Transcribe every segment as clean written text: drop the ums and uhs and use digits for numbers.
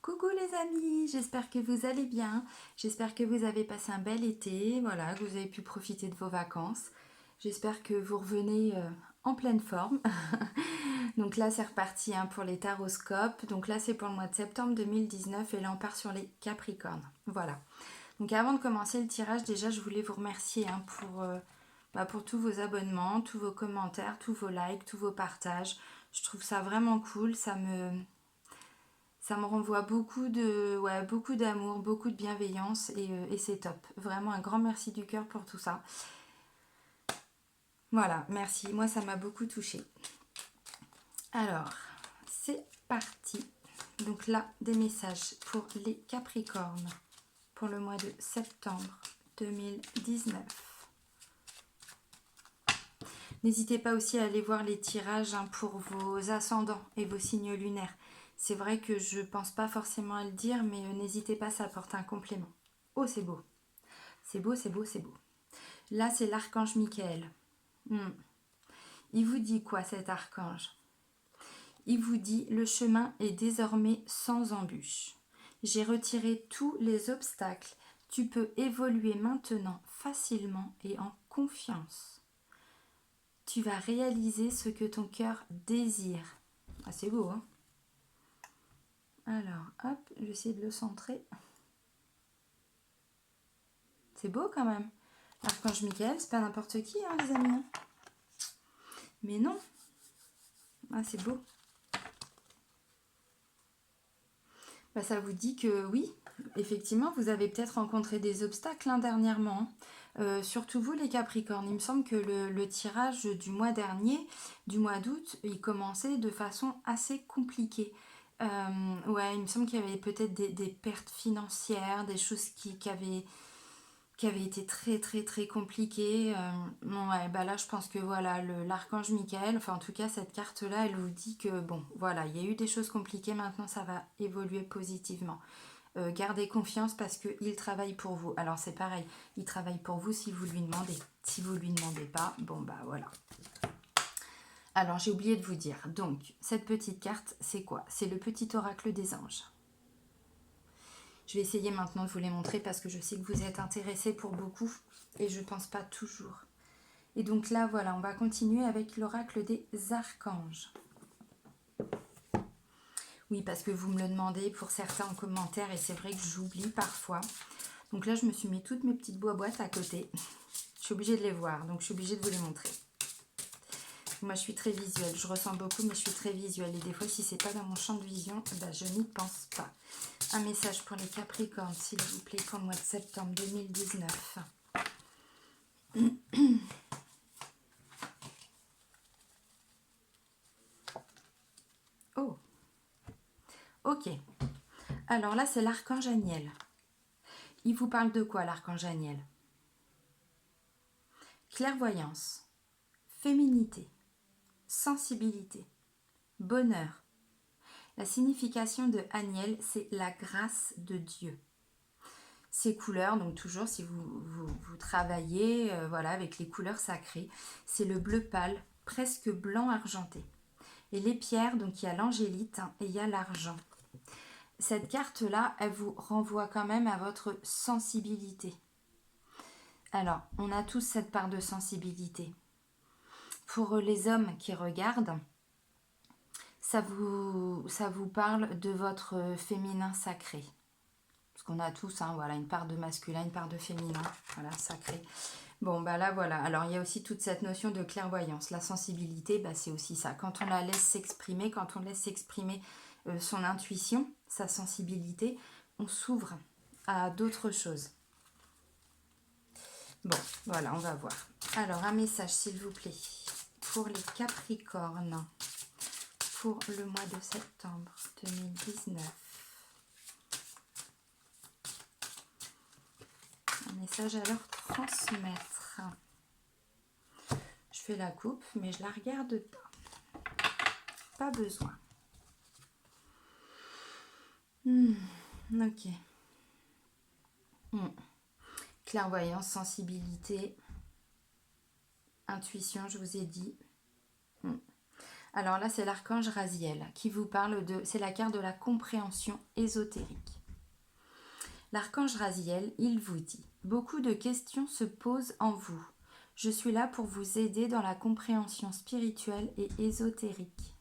Coucou les amis, j'espère que vous allez bien, j'espère que vous avez passé un bel été, voilà, que vous avez pu profiter de vos vacances. J'espère que vous revenez en pleine forme. Donc là c'est reparti hein, pour les taroscopes, donc là c'est pour le mois de septembre 2019 et là on part sur les Capricornes. Voilà. Donc avant de commencer le tirage, déjà je voulais vous remercier hein, pour tous vos abonnements, tous vos commentaires, tous vos likes, tous vos partages. Je trouve ça vraiment cool, ça me renvoie beaucoup d'amour, beaucoup de bienveillance et c'est top. Vraiment un grand merci du cœur pour tout ça. Voilà, merci. Moi, ça m'a beaucoup touchée. Alors, c'est parti. Donc là, des messages pour les Capricornes pour le mois de septembre 2019. N'hésitez pas aussi à aller voir les tirages hein, pour vos ascendants et vos signes lunaires. C'est vrai que je pense pas forcément à le dire, mais n'hésitez pas, ça apporte un complément. Oh, c'est beau. C'est beau, c'est beau, c'est beau. Là, c'est l'archange Michael. Il vous dit quoi, cet archange? Il vous dit, le chemin est désormais sans embûche. J'ai retiré tous les obstacles. Tu peux évoluer maintenant facilement et en confiance. Tu vas réaliser ce que ton cœur désire. Ah, c'est beau, hein? Alors, hop, j'essaie de le centrer. C'est beau quand même. L'archange Michael, c'est pas n'importe qui, hein, les amis. Mais non. Ah, c'est beau. Bah, ça vous dit que oui, effectivement, vous avez peut-être rencontré des obstacles hein, dernièrement. Surtout vous, les Capricornes. Il me semble que le tirage du mois dernier, du mois d'août, il commençait de façon assez compliquée. Ouais, il me semble qu'il y avait peut-être des pertes financières, des choses qui avait été très très très compliqué. Ouais, bah là je pense que voilà, l'archange Michael, enfin en tout cas cette carte-là, elle vous dit que bon, voilà, il y a eu des choses compliquées, maintenant ça va évoluer positivement. Gardez confiance parce qu'il travaille pour vous. Alors c'est pareil, il travaille pour vous si vous lui demandez. Si vous lui demandez pas, bon bah voilà. Alors j'ai oublié de vous dire, donc cette petite carte, c'est quoi? C'est le petit oracle des anges. Je vais essayer maintenant de vous les montrer parce que je sais que vous êtes intéressés pour beaucoup et je pense pas toujours. Et donc là, voilà, on va continuer avec l'oracle des archanges. Oui, parce que vous me le demandez pour certains en commentaire et c'est vrai que j'oublie parfois. Donc là, je me suis mis toutes mes petites boîtes à côté. Je suis obligée de les voir, donc je suis obligée de vous les montrer. Moi, je suis très visuelle. Je ressens beaucoup, mais je suis très visuelle. Et des fois, si c'est pas dans mon champ de vision, bah, je n'y pense pas. Un message pour les Capricornes, s'il vous plaît, pour le mois de septembre 2019. Oh, ok. Alors là, c'est l'archange Aniel. Il vous parle de quoi, l'archange Aniel? Clairvoyance, féminité, sensibilité, bonheur. La signification de Aniel, c'est la grâce de Dieu. Ces couleurs, donc toujours si vous travaillez voilà, avec les couleurs sacrées, c'est le bleu pâle, presque blanc argenté. Et les pierres, donc il y a l'angélite hein, et il y a l'argent. Cette carte-là, elle vous renvoie quand même à votre sensibilité. Alors, on a tous cette part de sensibilité. Pour les hommes qui regardent, ça vous parle de votre féminin sacré. Parce qu'on a tous hein, voilà, une part de masculin, une part de féminin, voilà, sacré. Bon, bah là, voilà. Alors, il y a aussi toute cette notion de clairvoyance. La sensibilité, bah, c'est aussi ça. Quand on la laisse s'exprimer, quand on laisse s'exprimer son intuition, sa sensibilité, on s'ouvre à d'autres choses. Bon, voilà, on va voir. Alors, un message, s'il vous plaît, pour les Capricornes, pour le mois de septembre 2019. Un message à leur transmettre. Je fais la coupe, mais je la regarde pas. Pas besoin. Ok. Clairvoyance, sensibilité, intuition, je vous ai dit. Alors là, c'est l'archange Raziel qui vous parle de... C'est la carte de la compréhension ésotérique. L'archange Raziel, il vous dit « Beaucoup de questions se posent en vous. Je suis là pour vous aider dans la compréhension spirituelle et ésotérique.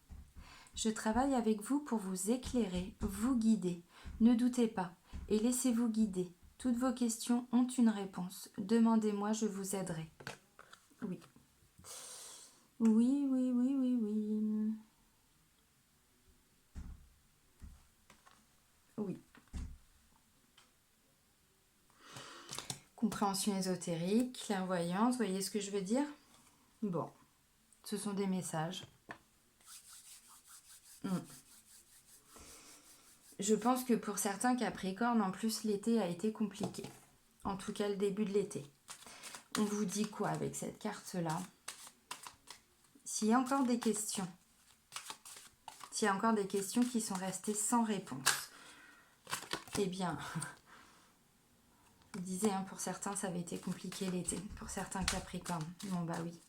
Je travaille avec vous pour vous éclairer, vous guider. Ne doutez pas et laissez-vous guider. Toutes vos questions ont une réponse. Demandez-moi, je vous aiderai. » Oui. Oui, oui, oui, oui, oui. Oui. Compréhension ésotérique, clairvoyance, voyez ce que je veux dire? Bon, ce sont des messages. Je pense que pour certains Capricornes, en plus, l'été a été compliqué. En tout cas, le début de l'été. On vous dit quoi avec cette carte-là? S'il y a encore des questions, s'il y a encore des questions qui sont restées sans réponse, eh bien, je disais, hein, pour certains, ça avait été compliqué l'été. Pour certains Capricornes. Bon, bah oui.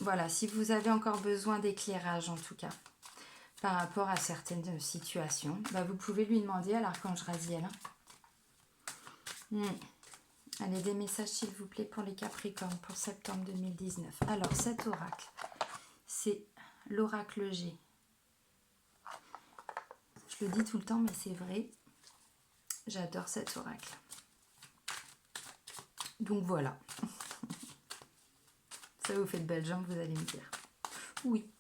Voilà, si vous avez encore besoin d'éclairage, en tout cas, par rapport à certaines situations, bah vous pouvez lui demander à l'archange Raziel. Allez, des messages, s'il vous plaît, pour les Capricornes, pour septembre 2019. Alors, cet oracle, c'est l'oracle G. Je le dis tout le temps, mais c'est vrai. J'adore cet oracle. Donc, voilà. Ça vous fait de belles jambes, vous allez me dire. Oui.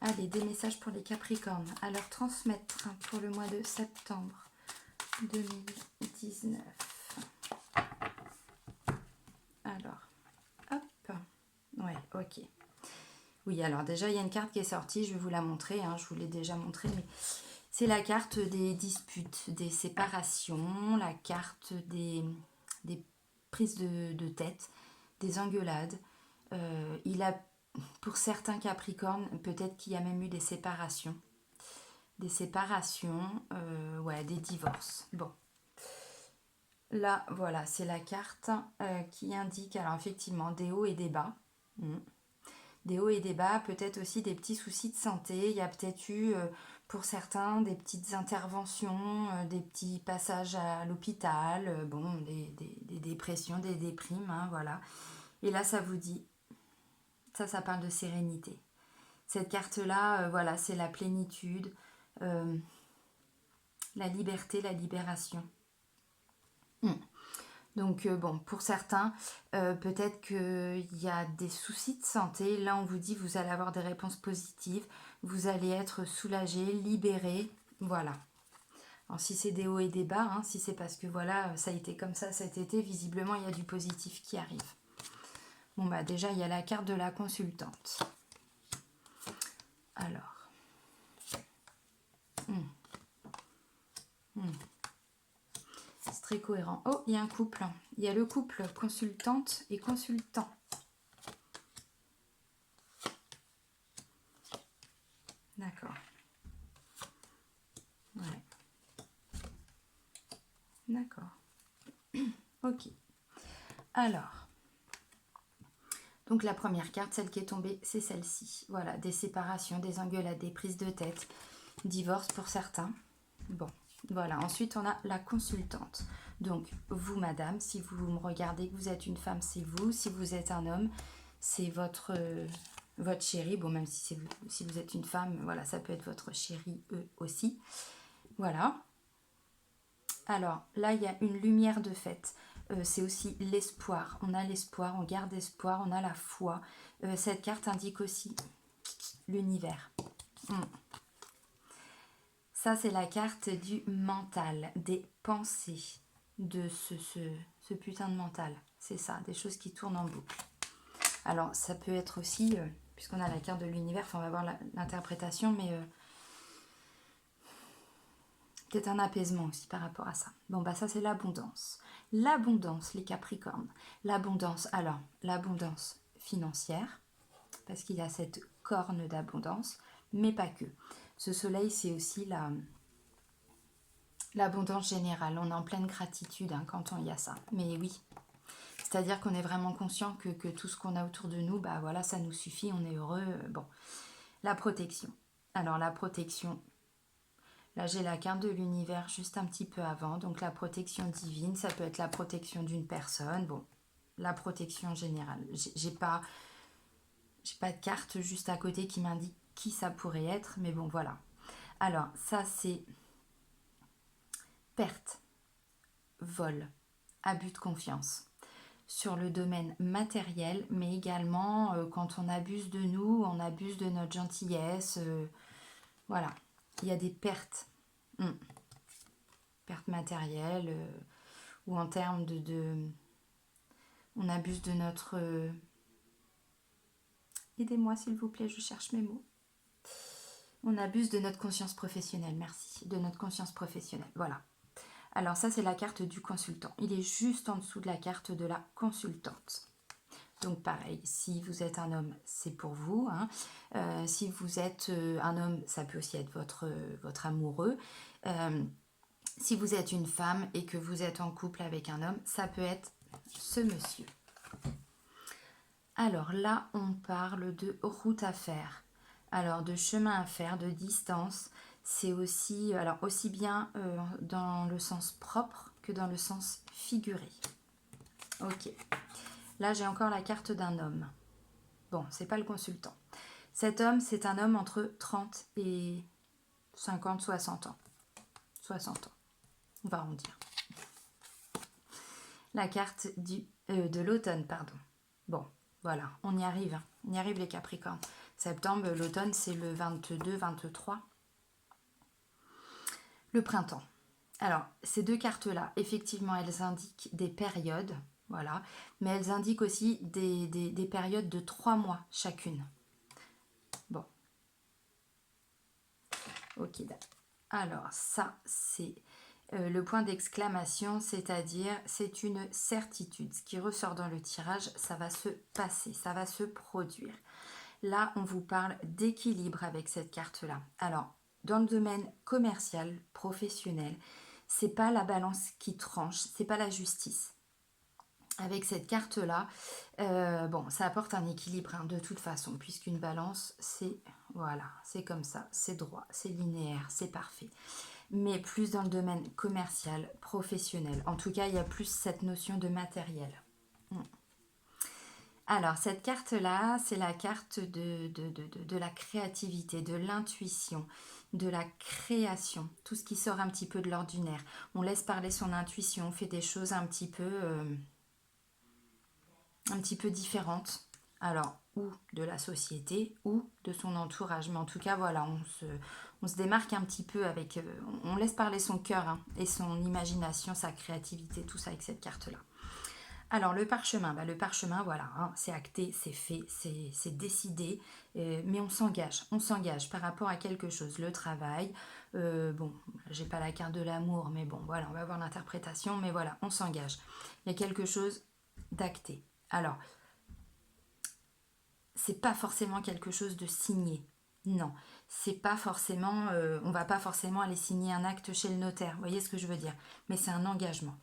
Allez, des messages pour les Capricornes. À leur transmettre pour le mois de septembre 2019. Alors, hop. Ouais, ok. Oui, alors déjà, il y a une carte qui est sortie. Je vais vous la montrer. Hein, je vous l'ai déjà montrée, mais c'est la carte des disputes, des séparations, la carte des prises de tête, des engueulades. Il a... Pour certains Capricornes, peut-être qu'il y a même eu des séparations. Des séparations, ouais, des divorces. Bon. Là, voilà, c'est la carte qui indique, alors effectivement, des hauts et des bas. Des hauts et des bas, peut-être aussi des petits soucis de santé. Il y a peut-être eu, pour certains, des petites interventions, des petits passages à l'hôpital, bon, des dépressions, des déprimes, hein, voilà. Et là, ça vous dit... Ça parle de sérénité. Cette carte-là, voilà, c'est la plénitude, la liberté, la libération. Donc, bon, pour certains, peut-être qu'il y a des soucis de santé. Là, on vous dit, vous allez avoir des réponses positives. Vous allez être soulagé, libéré. Voilà. Alors, si c'est des hauts et des bas, hein, si c'est parce que, voilà, ça a été comme ça cet été, visiblement, il y a du positif qui arrive. Bon, bah déjà, il y a la carte de la consultante. Alors. C'est très cohérent. Oh, il y a un couple. Il y a le couple consultante et consultant. D'accord. Ouais. D'accord. Ok. Alors. Donc la première carte, celle qui est tombée, c'est celle-ci. Voilà, des séparations, des engueulades, des prises de tête, divorce pour certains. Bon, voilà. Ensuite, on a la consultante. Donc, vous, madame, si vous me regardez, que vous êtes une femme, c'est vous. Si vous êtes un homme, c'est votre chéri. Bon, même si vous êtes une femme, voilà, ça peut être votre chéri, eux aussi. Voilà. Alors, là, il y a une lumière de fête. C'est aussi l'espoir. On a l'espoir, on garde espoir, on a la foi. Cette carte indique aussi l'univers. Ça, c'est la carte du mental, des pensées, de ce putain de mental. C'est ça, des choses qui tournent en boucle. Alors, ça peut être aussi, puisqu'on a la carte de l'univers, on va voir l'interprétation, mais peut-être un apaisement aussi par rapport à ça. Bon, bah ça, c'est l'abondance. L'abondance, les Capricornes. L'abondance, alors, l'abondance financière, parce qu'il y a cette corne d'abondance, mais pas que. Ce soleil, c'est aussi l'abondance générale. On est en pleine gratitude hein, quand il y a ça. Mais oui, C'est-à-dire qu'on est vraiment conscient que tout ce qu'on a autour de nous, bah voilà, ça nous suffit, on est heureux. Bon, la protection. Alors la protection, là j'ai la carte de l'univers juste un petit peu avant, donc la protection divine, ça peut être la protection d'une personne, bon, la protection générale. J'ai pas de carte juste à côté qui m'indique qui ça pourrait être, mais bon voilà. Alors ça c'est perte, vol, abus de confiance sur le domaine matériel, mais également quand on abuse de nous, on abuse de notre gentillesse, voilà, il y a des pertes, pertes matérielles, ou en termes on abuse de notre... aidez-moi s'il vous plaît, je cherche mes mots. On abuse de notre conscience professionnelle, merci, de notre conscience professionnelle, voilà. Alors ça c'est la carte du consultant, il est juste en dessous de la carte de la consultante. Donc pareil, si vous êtes un homme, c'est pour vous. Hein. Si vous êtes un homme, ça peut aussi être votre amoureux. Si vous êtes une femme et que vous êtes en couple avec un homme, ça peut être ce monsieur. Alors là, on parle de route à faire. Alors de chemin à faire, de distance. C'est aussi, alors aussi bien dans le sens propre que dans le sens figuré. Ok. Là, j'ai encore la carte d'un homme. Bon, c'est pas le consultant. Cet homme, c'est un homme entre 30 et 50, 60 ans. 60 ans, on va arrondir. La carte de l'automne, pardon. Bon, voilà, on y arrive. On y arrive les Capricornes. Septembre, l'automne, c'est le 22, 23. Le printemps. Alors, ces deux cartes-là, effectivement, elles indiquent des périodes, voilà, mais elles indiquent aussi des périodes de 3 mois chacune. Bon. Ok, alors ça, c'est le point d'exclamation, c'est-à-dire c'est une certitude. Ce qui ressort dans le tirage, ça va se passer, ça va se produire. Là, on vous parle d'équilibre avec cette carte-là. Alors, dans le domaine commercial, professionnel, c'est pas la balance qui tranche, c'est pas la justice. Avec cette carte-là, bon, ça apporte un équilibre hein, de toute façon, puisqu'une balance, c'est voilà, c'est comme ça, c'est droit, c'est linéaire, c'est parfait. Mais plus dans le domaine commercial, professionnel. En tout cas, il y a plus cette notion de matériel. Alors, cette carte-là, c'est la carte de la créativité, de l'intuition, de la création, tout ce qui sort un petit peu de l'ordinaire. On laisse parler son intuition, on fait des choses un petit peu différentes. Alors, ou de la société, ou de son entourage. Mais en tout cas, voilà, on se démarque un petit peu avec... on laisse parler son cœur hein, et son imagination, sa créativité, tout ça avec cette carte-là. Alors le parchemin, le parchemin, voilà, hein, c'est acté, c'est fait, c'est décidé, mais on s'engage par rapport à quelque chose. Le travail, bon, j'ai pas la carte de l'amour, mais bon, voilà, on va voir l'interprétation, mais voilà, on s'engage. Il y a quelque chose d'acté. Alors, c'est pas forcément quelque chose de signé. Non, c'est pas forcément, on va pas forcément aller signer un acte chez le notaire, vous voyez ce que je veux dire, mais c'est un engagement.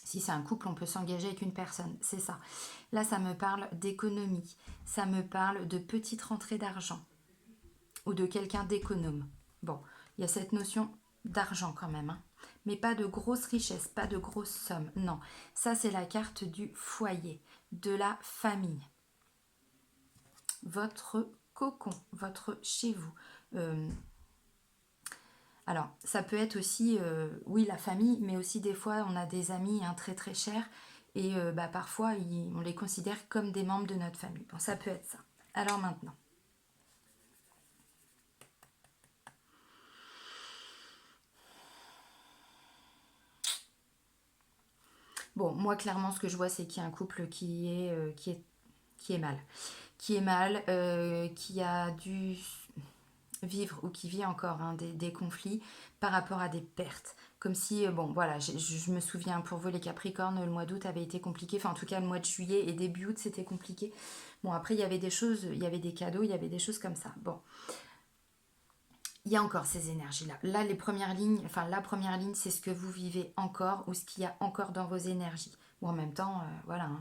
Si c'est un couple, on peut s'engager avec une personne, c'est ça. Là, ça me parle d'économie, ça me parle de petites rentrées d'argent ou de quelqu'un d'économe. Bon, il y a cette notion d'argent quand même, hein. Mais pas de grosses richesses, pas de grosses sommes, non. Ça, c'est la carte du foyer, de la famille. Votre cocon, votre chez vous. Alors, ça peut être aussi, oui, la famille, mais aussi des fois, on a des amis hein, très très chers et parfois, on les considère comme des membres de notre famille. Bon, ça peut être ça. Alors maintenant. Bon, moi, clairement, ce que je vois, c'est qu'il y a un couple qui est mal. Qui est mal, qui a dû vivre ou qui vit encore hein, des conflits par rapport à des pertes. Comme si, bon voilà, je me souviens pour vous les Capricornes, le mois d'août avait été compliqué, enfin en tout cas le mois de juillet et début août c'était compliqué. Bon après il y avait des choses, il y avait des cadeaux, il y avait des choses comme ça. Bon, il y a encore ces énergies-là. La première ligne c'est ce que vous vivez encore ou ce qu'il y a encore dans vos énergies. Ou en même temps, voilà, hein,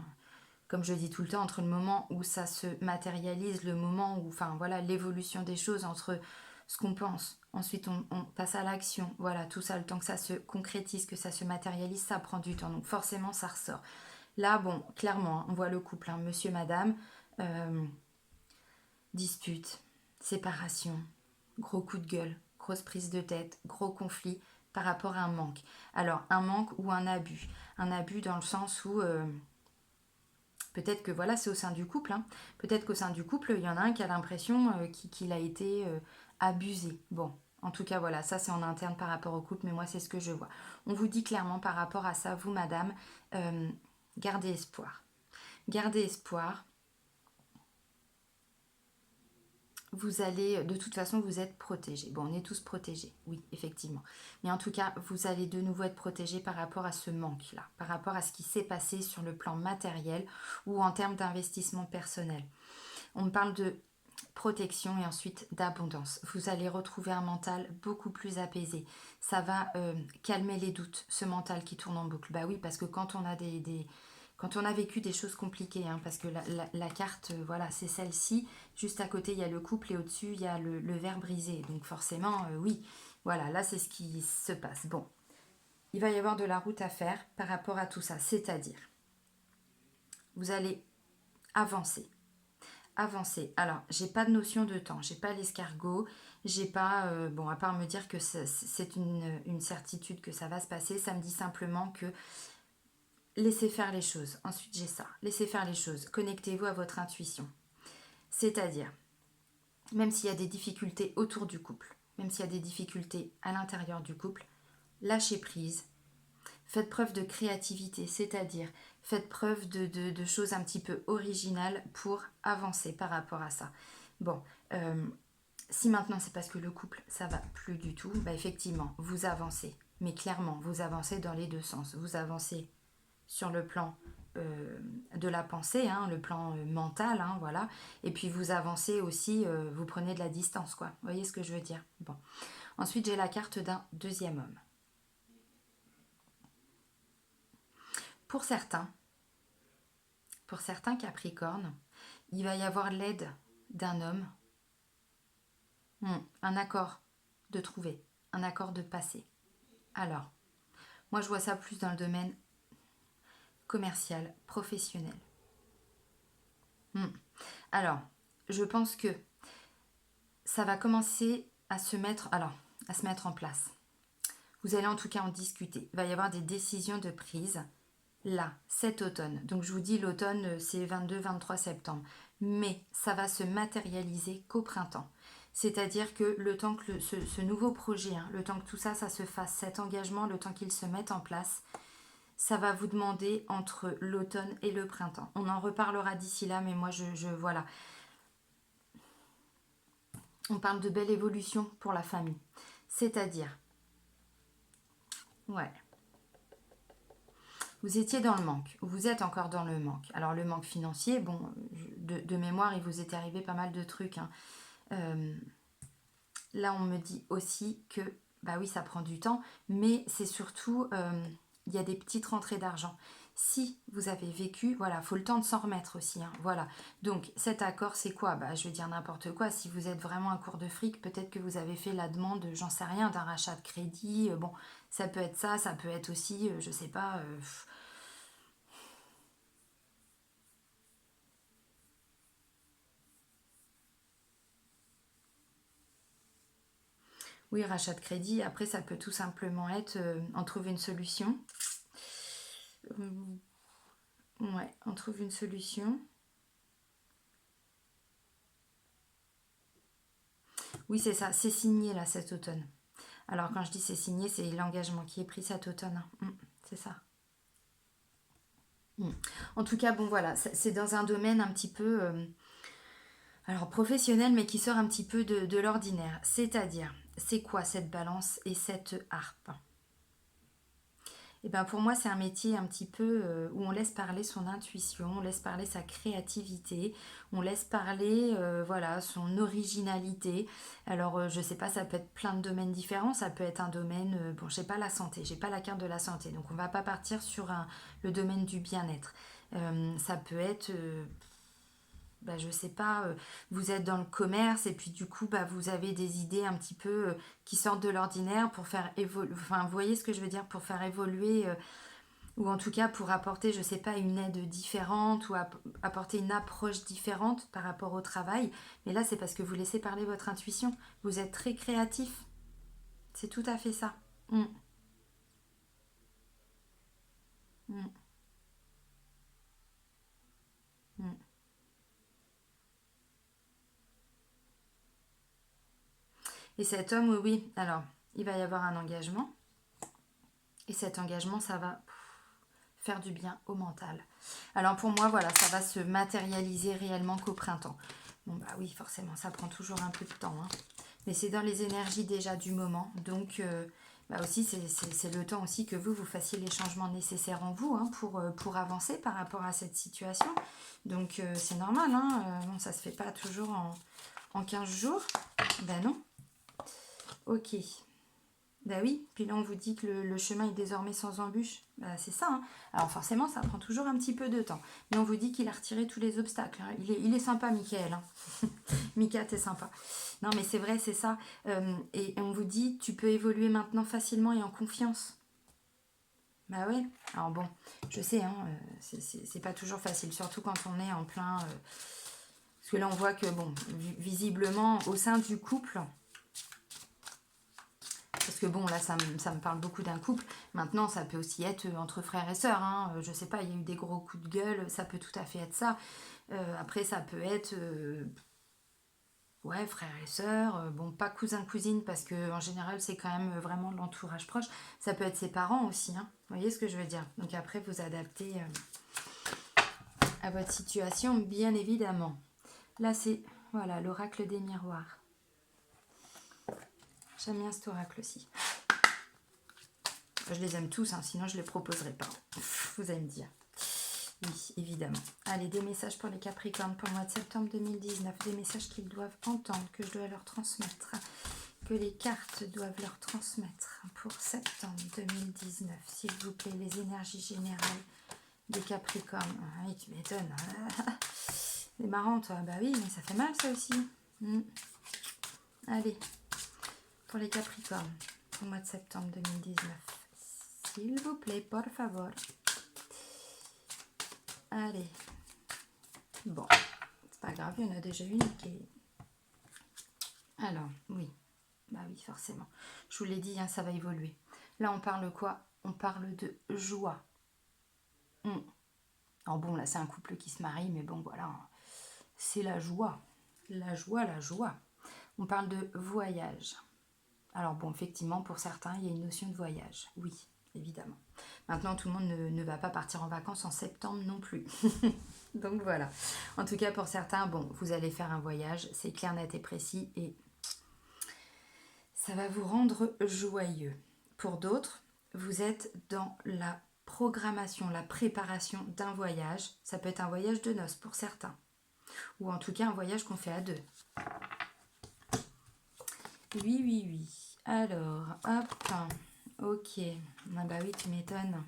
comme je dis tout le temps, entre le moment où ça se matérialise, le moment où, enfin voilà, l'évolution des choses entre ce qu'on pense, ensuite on passe à l'action, voilà, tout ça, le temps que ça se concrétise, que ça se matérialise, ça prend du temps, donc forcément ça ressort. Là, bon, clairement, hein, on voit le couple, hein, monsieur, madame, euh, dispute, séparation, gros coup de gueule, grosse prise de tête, gros conflit par rapport à un manque. Alors, un manque ou un abus. Un abus dans le sens où peut-être que voilà, c'est au sein du couple. Hein. Peut-être qu'au sein du couple, il y en a un qui a l'impression qu'il a été abusé. Bon, en tout cas, voilà, ça c'est en interne par rapport au couple, mais moi c'est ce que je vois. On vous dit clairement par rapport à ça, vous, madame, euh, gardez espoir. Gardez espoir. Vous allez, de toute façon, vous êtes protégés. Bon, on est tous protégés, oui, effectivement. Mais en tout cas, vous allez de nouveau être protégés par rapport à ce manque-là, par rapport à ce qui s'est passé sur le plan matériel ou en termes d'investissement personnel. On me parle de protection et ensuite d'abondance. Vous allez retrouver un mental beaucoup plus apaisé. Ça va calmer les doutes, ce mental qui tourne en boucle. Bah oui, parce que quand on a quand on a vécu des choses compliquées, hein, parce que la carte, voilà, c'est celle-ci. Juste à côté, il y a le couple et au-dessus, il y a le verre brisé. Donc forcément, oui, voilà, là, c'est ce qui se passe. Bon, il va y avoir de la route à faire par rapport à tout ça. C'est-à-dire, vous allez avancer. Avancer. Alors, j'ai pas de notion de temps, j'ai pas l'escargot, j'ai pas, bon, à part me dire que c'est une certitude que ça va se passer, ça me dit simplement que laissez faire les choses. Ensuite, j'ai ça, laissez faire les choses, connectez-vous à votre intuition. C'est-à-dire, même s'il y a des difficultés autour du couple, même s'il y a des difficultés à l'intérieur du couple, lâchez prise, faites preuve de créativité, c'est-à-dire faites preuve de choses un petit peu originales pour avancer par rapport à ça. Bon, si maintenant c'est parce que le couple ça va plus du tout, bah effectivement vous avancez, mais clairement vous avancez dans les deux sens. Vous avancez sur le plan de la pensée, hein, le plan mental, hein, voilà, et puis vous avancez aussi, vous prenez de la distance, quoi. Vous voyez ce que je veux dire? Bon. Ensuite j'ai la carte d'un deuxième homme. Pour certains, Capricornes, il va y avoir l'aide d'un homme, un accord de trouver, un accord de passer. Alors, moi je vois ça plus dans le domaine commercial, professionnel. Alors, je pense que ça va commencer à se mettre, en place. Vous allez en tout cas en discuter. Il va y avoir des décisions de prise là, cet automne. Donc je vous dis, l'automne, c'est 22-23 septembre. Mais ça va se matérialiser qu'au printemps. C'est-à-dire que le temps que ce nouveau projet, hein, le temps que tout ça, ça se fasse, cet engagement, le temps qu'il se mette en place, ça va vous demander entre l'automne et le printemps. On en reparlera d'ici là, mais moi, voilà. On parle de belle évolution pour la famille. C'est-à-dire, ouais, vous étiez dans le manque, vous êtes encore dans le manque. Alors le manque financier, bon, de mémoire, il vous est arrivé pas mal de trucs. Hein. Là, on me dit aussi que, bah oui, ça prend du temps, mais c'est surtout, il y a des petites rentrées d'argent. Si vous avez vécu, voilà, faut le temps de s'en remettre aussi, hein, voilà. Donc, cet accord, c'est quoi? Bah, je vais dire n'importe quoi. Si vous êtes vraiment à court de fric, peut-être que vous avez fait la demande, j'en sais rien, d'un rachat de crédit. Bon, ça peut être ça peut être aussi, je sais pas. Oui, rachat de crédit. Après, ça peut tout simplement être en trouver une solution. Ouais, on trouve une solution. Oui, c'est ça, c'est signé là cet automne. Alors quand je dis c'est signé, c'est l'engagement qui est pris cet automne. Hein. C'est ça. En tout cas, bon voilà, c'est dans un domaine un petit peu alors professionnel, mais qui sort un petit peu de l'ordinaire. C'est-à-dire, c'est quoi cette balance et cette harpe? Et ben pour moi, c'est un métier un petit peu où on laisse parler son intuition, on laisse parler sa créativité, on laisse parler voilà, son originalité. Alors, je sais pas, ça peut être plein de domaines différents. Ça peut être un domaine, bon, je sais pas la santé, j'ai pas la carte de la santé, donc on va pas partir sur le domaine du bien-être. Ça peut être bah, je sais pas, vous êtes dans le commerce et puis du coup, bah, vous avez des idées un petit peu qui sortent de l'ordinaire pour faire évoluer, enfin, vous voyez ce que je veux dire, pour faire évoluer, ou en tout cas pour apporter, je sais pas, une aide différente ou apporter une approche différente par rapport au travail. Mais là, c'est parce que vous laissez parler votre intuition. Vous êtes très créatif. C'est tout à fait ça. Mm, mm, mm. Et cet homme, oui, oui, alors, il va y avoir un engagement. Et cet engagement, ça va faire du bien au mental. Alors pour moi, voilà, ça va se matérialiser réellement qu'au printemps. Bon bah oui, forcément, ça prend toujours un peu de temps. Hein. Mais c'est dans les énergies déjà du moment. Donc bah aussi, c'est le temps aussi que vous fassiez les changements nécessaires en vous hein, pour avancer par rapport à cette situation. Donc c'est normal, hein, bon, ça se fait pas toujours en 15 jours. Ben non. Ok. Bah oui, puis là on vous dit que le chemin est désormais sans embûche. Bah, c'est ça. Hein. Alors forcément, ça prend toujours un petit peu de temps. Mais on vous dit qu'il a retiré tous les obstacles. Hein. Il est sympa, Michael. Hein. Mika, t'es sympa. Non, mais c'est vrai, c'est ça. Et on vous dit, tu peux évoluer maintenant facilement et en confiance. Bah ouais. Alors bon, je sais, hein, c'est pas toujours facile, surtout quand on est en plein... parce que là, on voit que, bon, visiblement, au sein du couple... Parce que bon, là, ça me parle beaucoup d'un couple. Maintenant, ça peut aussi être entre frères et sœurs. Hein. Je sais pas, il y a eu des gros coups de gueule. Ça peut tout à fait être ça. Après, ça peut être... ouais, frères et sœurs. Bon, pas cousin-cousine, parce que en général, c'est quand même vraiment l'entourage proche. Ça peut être ses parents aussi. Hein. Vous voyez ce que je veux dire? Donc après, vous adaptez à votre situation, bien évidemment. Là, c'est... Voilà, l'oracle des miroirs. J'aime bien cet oracle aussi. Je les aime tous, hein, sinon je ne les proposerai pas. Vous allez me dire. Oui, évidemment. Allez, des messages pour les Capricornes pour le mois de septembre 2019. Des messages qu'ils doivent entendre, que je dois leur transmettre. Que les cartes doivent leur transmettre pour septembre 2019. S'il vous plaît, les énergies générales des Capricornes. Ah oui, tu m'étonnes. C'est marrant, toi. Bah oui, mais ça fait mal, ça aussi. Allez, pour les Capricornes, au mois de septembre 2019. S'il vous plaît, por favor. Allez. Bon, c'est pas grave, il y en a déjà une qui est... Alors, oui. Bah oui, forcément. Je vous l'ai dit, hein, ça va évoluer. Là, on parle quoi? On parle de joie. Alors bon, là, c'est un couple qui se marie, mais bon, voilà. C'est la joie. La joie, la joie. On parle de voyage. Alors bon, effectivement, pour certains, il y a une notion de voyage. Oui, évidemment. Maintenant, tout le monde ne va pas partir en vacances en septembre non plus. Donc voilà. En tout cas, pour certains, bon, vous allez faire un voyage. C'est clair, net et précis. Et ça va vous rendre joyeux. Pour d'autres, vous êtes dans la programmation, la préparation d'un voyage. Ça peut être un voyage de noces pour certains. Ou en tout cas, un voyage qu'on fait à deux. Oui, oui, oui. Alors, hop. Ok. Ah bah oui, tu m'étonnes.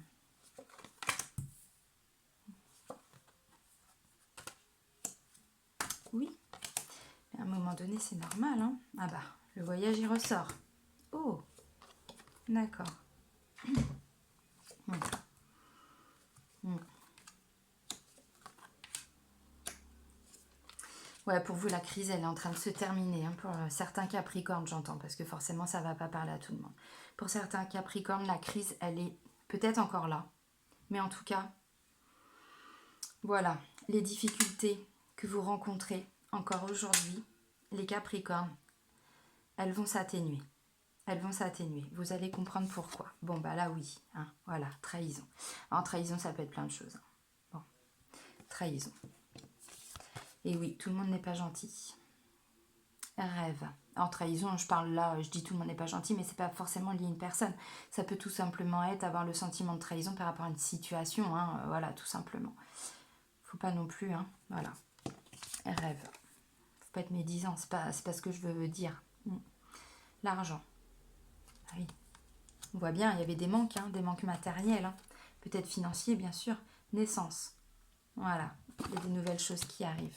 Oui. À un moment donné, c'est normal. Hein. Ah bah, le voyage, il ressort. Oh. D'accord. Ouais, pour vous, la crise, elle est en train de se terminer. Hein, pour certains Capricornes, j'entends, parce que forcément, ça ne va pas parler à tout le monde. Pour certains Capricornes, la crise, elle est peut-être encore là. Mais en tout cas, voilà, les difficultés que vous rencontrez encore aujourd'hui, les Capricornes, elles vont s'atténuer. Elles vont s'atténuer. Vous allez comprendre pourquoi. Bon, bah là, oui. Hein, voilà, trahison. En trahison, ça peut être plein de choses. Hein. Bon, trahison. Et oui, tout le monde n'est pas gentil. rêve. En trahison, je parle là, je dis tout le monde n'est pas gentil, mais c'est pas forcément lié à une personne. Ça peut tout simplement être avoir le sentiment de trahison par rapport à une situation, hein, voilà, tout simplement. Faut pas non plus, hein, voilà. Rêve. Faut pas être médisant, c'est pas ce que je veux dire. L'argent. Ah oui. On voit bien, il y avait des manques, hein, des manques matériels, hein, peut-être financiers, bien sûr. Naissance. Voilà, il y a des nouvelles choses qui arrivent.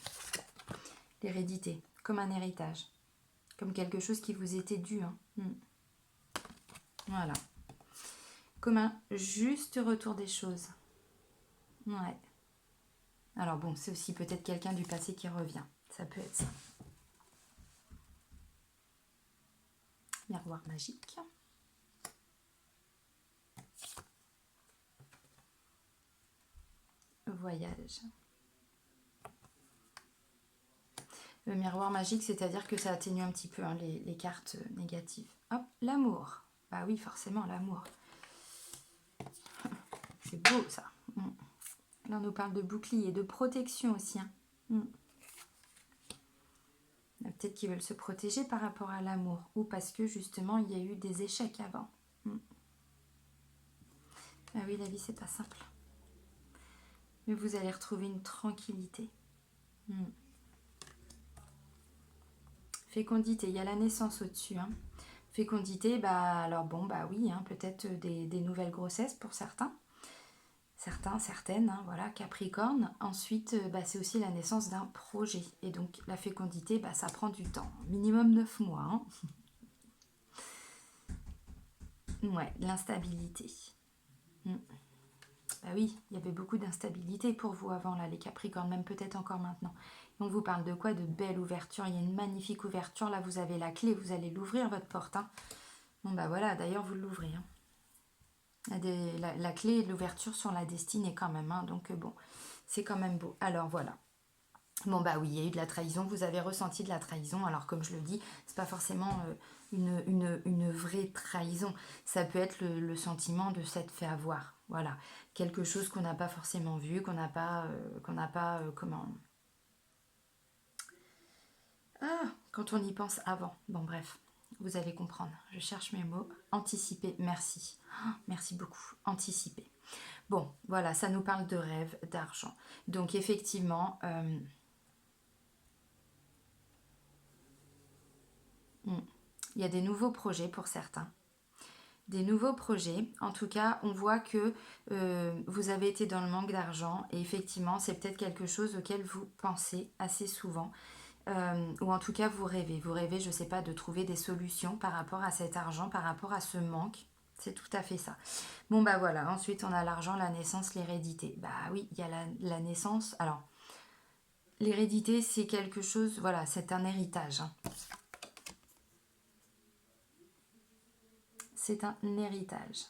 L'hérédité, comme un héritage. Comme quelque chose qui vous était dû. Hein. Voilà. Comme un juste retour des choses. Ouais. Alors bon, c'est aussi peut-être quelqu'un du passé qui revient. Ça peut être ça. Miroir magique. Voyage. Le miroir magique, c'est-à-dire que ça atténue un petit peu hein, les cartes négatives. Hop, l'amour. Bah oui, forcément, l'amour. C'est beau, ça. Là, on nous parle de bouclier, de protection aussi. Hein. Peut-être qu'ils veulent se protéger par rapport à l'amour. Ou parce que, justement, il y a eu des échecs avant. Ah oui, la vie, c'est pas simple. Mais vous allez retrouver une tranquillité. Fécondité, il y a la naissance au-dessus. Hein. Fécondité, bah alors bon, bah oui, hein, peut-être des nouvelles grossesses pour certains. Certains, certaines, hein, voilà, Capricorne. Ensuite, bah, c'est aussi la naissance d'un projet. Et donc, la fécondité, bah, ça prend du temps. Minimum 9 mois. Hein. Ouais, l'instabilité. Bah oui, il y avait beaucoup d'instabilité pour vous avant, là, les Capricornes, même peut-être encore maintenant. Et on vous parle de quoi? De belle ouverture. Il y a une magnifique ouverture. Là, vous avez la clé, vous allez l'ouvrir, votre porte. Hein. Bon, bah voilà, d'ailleurs, vous l'ouvrez. Hein. La clé et l'ouverture sur la destinée quand même. Hein. Donc, bon, c'est quand même beau. Alors, voilà. Bon, bah oui, il y a eu de la trahison. Vous avez ressenti de la trahison. Alors, comme je le dis, c'est pas forcément une vraie trahison. Ça peut être le sentiment de s'être fait avoir. Voilà. Quelque chose qu'on n'a pas forcément vu, qu'on n'a pas... comment... Ah, quand on y pense avant. Bon, bref. Vous allez comprendre. Je cherche mes mots. Anticiper, merci. Merci beaucoup. Anticiper. Bon, voilà, ça nous parle de rêve, d'argent. Donc, effectivement, il y a des nouveaux projets pour certains. Des nouveaux projets. En tout cas, on voit que vous avez été dans le manque d'argent et effectivement, c'est peut-être quelque chose auquel vous pensez assez souvent. Ou en tout cas, vous rêvez. Vous rêvez, je ne sais pas, de trouver des solutions par rapport à cet argent, par rapport à ce manque. C'est tout à fait ça. Bon, bah voilà. Ensuite, on a l'argent, la naissance, l'hérédité. Bah oui, il y a la naissance. Alors, l'hérédité, c'est quelque chose... Voilà, c'est un héritage. Hein. C'est un héritage.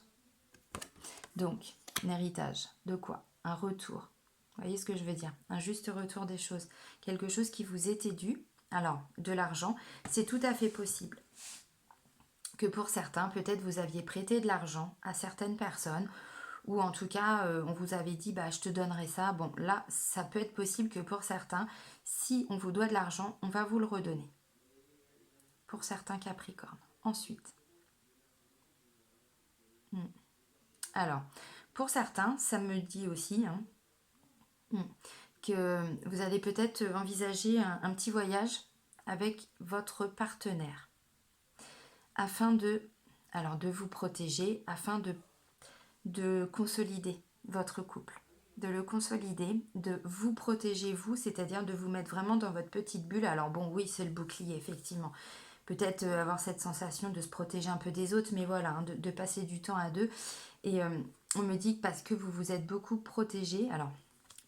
Donc, un héritage de quoi? Un retour. Vous voyez ce que je veux dire? Un juste retour des choses. Quelque chose qui vous était dû. Alors, de l'argent, c'est tout à fait possible que pour certains, peut-être vous aviez prêté de l'argent à certaines personnes, ou en tout cas, on vous avait dit, bah, je te donnerai ça. Bon, là, ça peut être possible que pour certains, si on vous doit de l'argent, on va vous le redonner. Pour certains Capricornes. Ensuite. Alors, pour certains, ça me dit aussi que vous allez peut-être envisager un petit voyage avec votre partenaire afin de vous protéger, afin de consolider votre couple, de le consolider, de vous protéger vous, c'est-à-dire de vous mettre vraiment dans votre petite bulle. Alors bon, oui, c'est le bouclier, effectivement. Peut-être avoir cette sensation de se protéger un peu des autres, mais voilà, hein, de passer du temps à deux. Et on me dit que parce que vous vous êtes beaucoup protégé, alors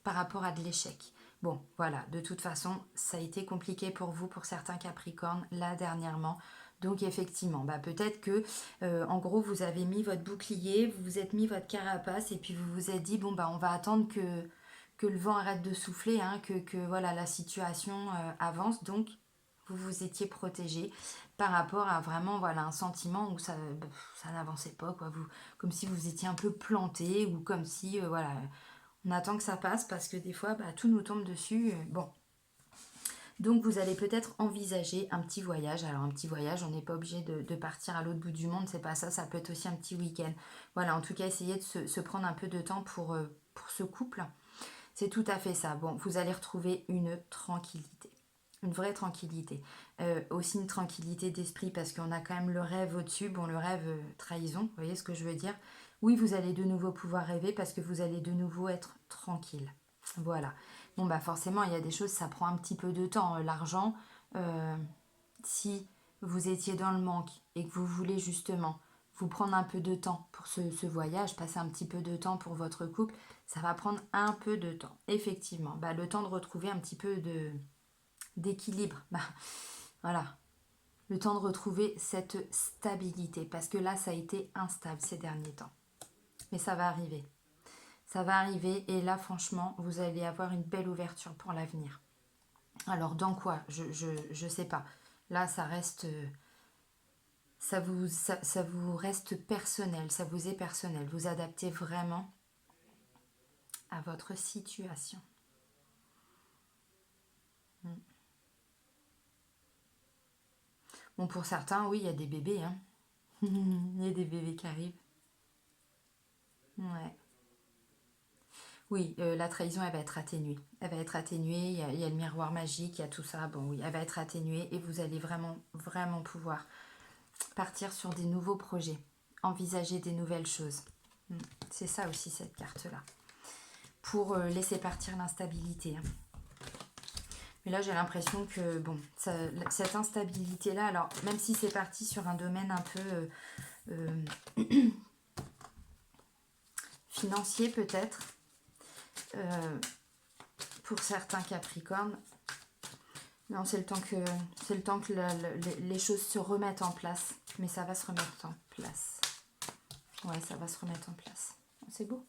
par rapport à de l'échec. Bon, voilà, de toute façon, ça a été compliqué pour vous, pour certains Capricornes, là dernièrement. Donc effectivement, bah peut-être que, en gros, vous avez mis votre bouclier, vous vous êtes mis votre carapace et puis vous vous êtes dit, bon, bah on va attendre que le vent arrête de souffler, hein, que voilà, la situation avance. Donc, vous vous étiez protégé par rapport à vraiment voilà, un sentiment où ça n'avançait pas, quoi. Comme si vous étiez un peu planté ou comme si, voilà, on attend que ça passe parce que des fois, bah, tout nous tombe dessus. Bon, Donc vous allez peut-être envisager un petit voyage. Alors un petit voyage, on n'est pas obligé de partir à l'autre bout du monde, c'est pas ça, ça peut être aussi un petit week-end. Voilà, en tout cas, essayez de se prendre un peu de temps pour ce couple. C'est tout à fait ça. Bon, vous allez retrouver une tranquillité. Une vraie tranquillité. Aussi une tranquillité d'esprit parce qu'on a quand même le rêve au-dessus. Bon, le rêve trahison, vous voyez ce que je veux dire? Oui, vous allez de nouveau pouvoir rêver parce que vous allez de nouveau être tranquille. Voilà. Bon, bah forcément, il y a des choses, ça prend un petit peu de temps. L'argent, si vous étiez dans le manque et que vous voulez justement vous prendre un peu de temps pour ce voyage, passer un petit peu de temps pour votre couple, ça va prendre un peu de temps. Effectivement, bah, le temps de retrouver un petit peu d'équilibre. Bah, voilà, le temps de retrouver cette stabilité. Parce que là, ça a été instable ces derniers temps. Mais ça va arriver. Ça va arriver et là, franchement, vous allez avoir une belle ouverture pour l'avenir. Alors, dans quoi? Je sais pas. Là, ça reste... ça vous reste personnel, ça vous est personnel. Vous adaptez vraiment à votre situation. Bon, pour certains, oui, il y a des bébés. Hein. Il y a des bébés qui arrivent. Ouais. Oui, la trahison, elle va être atténuée. Elle va être atténuée, il y a le miroir magique, il y a tout ça. Bon, oui, elle va être atténuée et vous allez vraiment, vraiment pouvoir partir sur des nouveaux projets, envisager des nouvelles choses. C'est ça aussi, cette carte-là. Pour laisser partir l'instabilité. Hein. Mais là, j'ai l'impression que, bon, cette instabilité-là, alors, même si c'est parti sur un domaine un peu financier, peut-être, pour certains Capricornes, non, c'est le temps que les choses se remettent en place. Mais ça va se remettre en place. Ouais, ça va se remettre en place. C'est beau.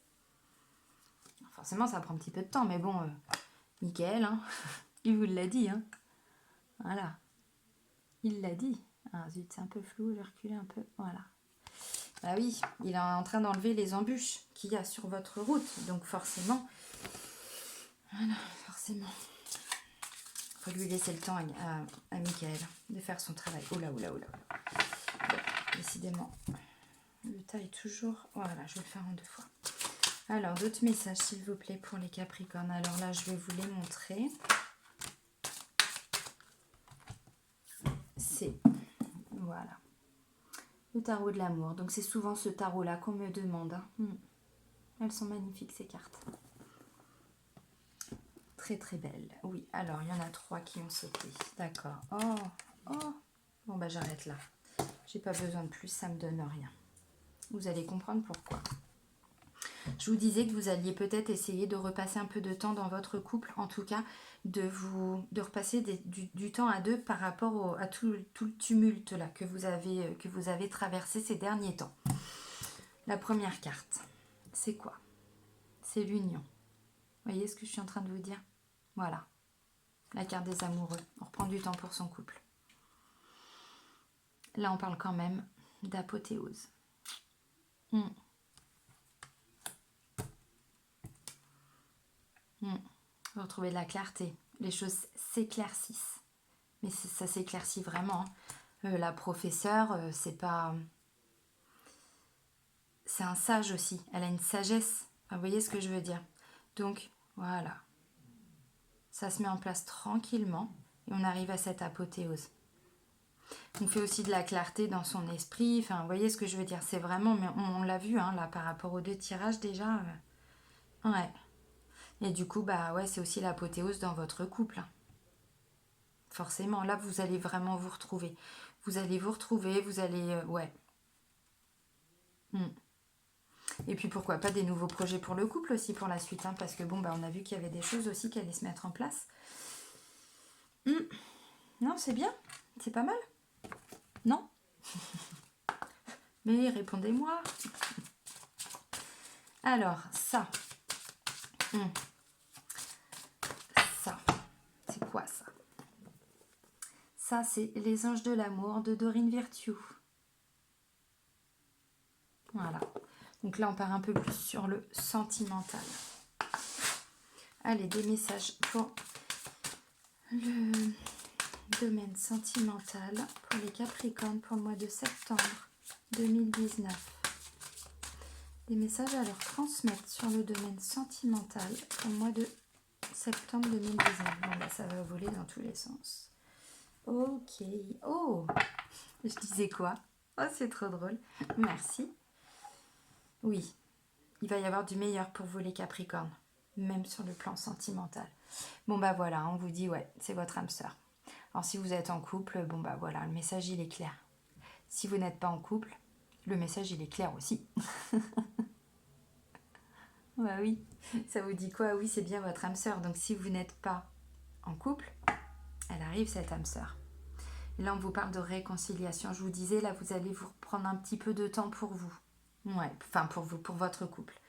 Forcément, ça prend un petit peu de temps, mais bon, Michael, hein, il vous l'a dit, hein. Voilà. Il l'a dit. Ah zut, c'est un peu flou, je vais reculer un peu. Voilà. Ah oui, il est en train d'enlever les embûches qu'il y a sur votre route. Donc forcément, voilà, forcément. Il faut lui laisser le temps à Michael de faire son travail. Oula, oula, oula. Bon, décidément, le tas est toujours... Voilà, je vais le faire en 2 fois. Alors, d'autres messages, s'il vous plaît, pour les Capricornes. Alors là, je vais vous les montrer. C'est... Voilà. Le tarot de l'amour. Donc, c'est souvent ce tarot-là qu'on me demande. Hein. Elles sont magnifiques, ces cartes. Très, très belles. Oui, alors, il y en a 3 qui ont sauté. D'accord. Oh, oh. Bon, bah, j'arrête là. J'ai pas besoin de plus, ça me donne rien. Vous allez comprendre pourquoi. Je vous disais que vous alliez peut-être essayer de repasser un peu de temps dans votre couple, en tout cas de repasser du temps à deux par rapport à tout le tumulte là que vous avez traversé ces derniers temps. La première carte, c'est quoi? C'est l'union. Vous voyez ce que je suis en train de vous dire? Voilà, la carte des amoureux. On reprend du temps pour son couple. Là, on parle quand même d'apothéose. Vous retrouvez de la clarté. Les choses s'éclaircissent. Mais ça s'éclaircit vraiment. La professeure, c'est pas... C'est un sage aussi. Elle a une sagesse. Vous voyez ce que je veux dire? Donc, voilà. Ça se met en place tranquillement. Et on arrive à cette apothéose. On fait aussi de la clarté dans son esprit. Enfin, vous voyez ce que je veux dire? C'est vraiment... Mais on l'a vu, hein, là, par rapport aux 2 tirages, déjà. Ouais. Et du coup, bah ouais, c'est aussi l'apothéose dans votre couple. Forcément, là, vous allez vraiment vous retrouver. Vous allez vous retrouver, vous allez... ouais. Et puis, pourquoi pas des nouveaux projets pour le couple aussi pour la suite. Hein, parce que, bon, bah, on a vu qu'il y avait des choses aussi qui allaient se mettre en place. Non, c'est bien. C'est pas mal. Non? Mais répondez-moi. Alors, ça. Ça. C'est quoi ça? Ça, c'est Les Anges de l'amour de Dorine Virtue. Voilà. Donc là, on part un peu plus sur le sentimental. Allez, des messages pour Le domaine sentimental pour les Capricornes pour le mois de septembre 2019. Des messages à leur transmettre sur le domaine sentimental pour le mois de septembre 2019. Bon, bah, ça va voler dans tous les sens. Ok. Oh, je disais quoi? Oh, c'est trop drôle. Merci. Oui, il va y avoir du meilleur pour vous les Capricornes, même sur le plan sentimental. Bon, bah voilà, on vous dit, ouais, c'est votre âme sœur. Alors, si vous êtes en couple, bon, bah voilà, le message, il est clair. Si vous n'êtes pas en couple, le message, il est clair aussi. Bah oui, ça vous dit quoi? Oui, c'est bien votre âme sœur. Donc, si vous n'êtes pas en couple, elle arrive, cette âme sœur. Et là, on vous parle de réconciliation. Je vous disais, là, vous allez vous prendre un petit peu de temps pour vous. Ouais, enfin, pour vous, pour votre couple.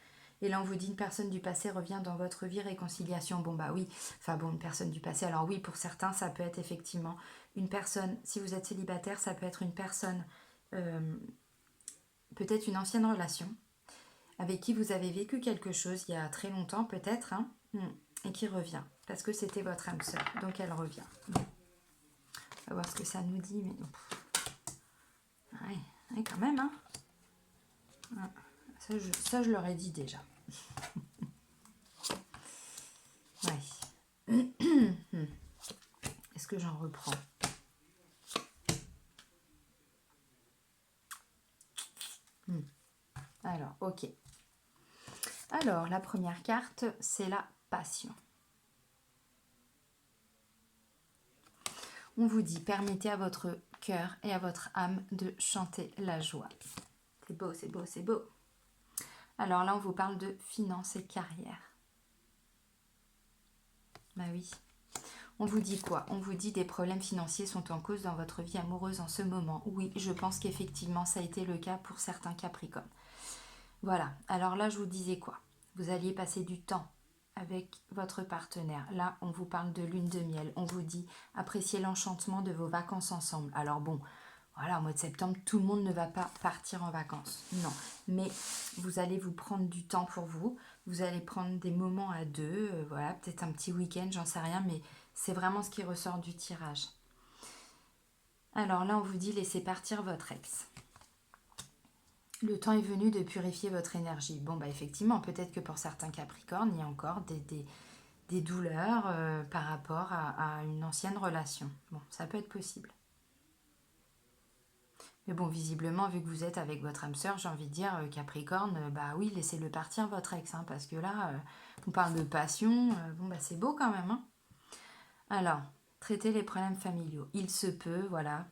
Et là, on vous dit une personne du passé revient dans votre vie, réconciliation. Bon, bah oui, enfin bon, une personne du passé. Alors oui, pour certains, ça peut être effectivement une personne, si vous êtes célibataire, ça peut être une personne, peut-être une ancienne relation, avec qui vous avez vécu quelque chose il y a très longtemps, peut-être, hein, et qui revient, parce que c'était votre âme sœur, donc elle revient. Bon. On va voir ce que ça nous dit, mais... Ouais, ouais, quand même, hein. Ça, je leur ai dit déjà. Ouais. Est-ce que j'en reprends? Alors, ok. Alors, la première carte, c'est la passion. On vous dit, permettez à votre cœur et à votre âme de chanter la joie. C'est beau, c'est beau, c'est beau. Alors là, on vous parle de finances et carrière. Bah oui. On vous dit quoi? On vous dit des problèmes financiers sont en cause dans votre vie amoureuse en ce moment. Oui, je pense qu'effectivement, ça a été le cas pour certains Capricornes. Voilà. Alors là, je vous disais quoi? Vous alliez passer du temps avec votre partenaire. Là, on vous parle de lune de miel. On vous dit appréciez l'enchantement de vos vacances ensemble. Alors bon, voilà, au mois de septembre, tout le monde ne va pas partir en vacances. Non, mais vous allez vous prendre du temps pour vous. Vous allez prendre des moments à deux. Voilà, peut-être un petit week-end, j'en sais rien, mais c'est vraiment ce qui ressort du tirage. Alors là, on vous dit laissez partir votre ex. Le temps est venu de purifier votre énergie. Bon, bah effectivement, peut-être que pour certains Capricornes, il y a encore des douleurs par rapport à une ancienne relation. Bon, ça peut être possible. Mais bon, visiblement, vu que vous êtes avec votre âme sœur, j'ai envie de dire, Capricorne, bah oui, laissez-le partir, votre ex, hein, parce que là, on parle de passion, bon, bah c'est beau quand même. Hein. Alors, traitez les problèmes familiaux. Il se peut, voilà,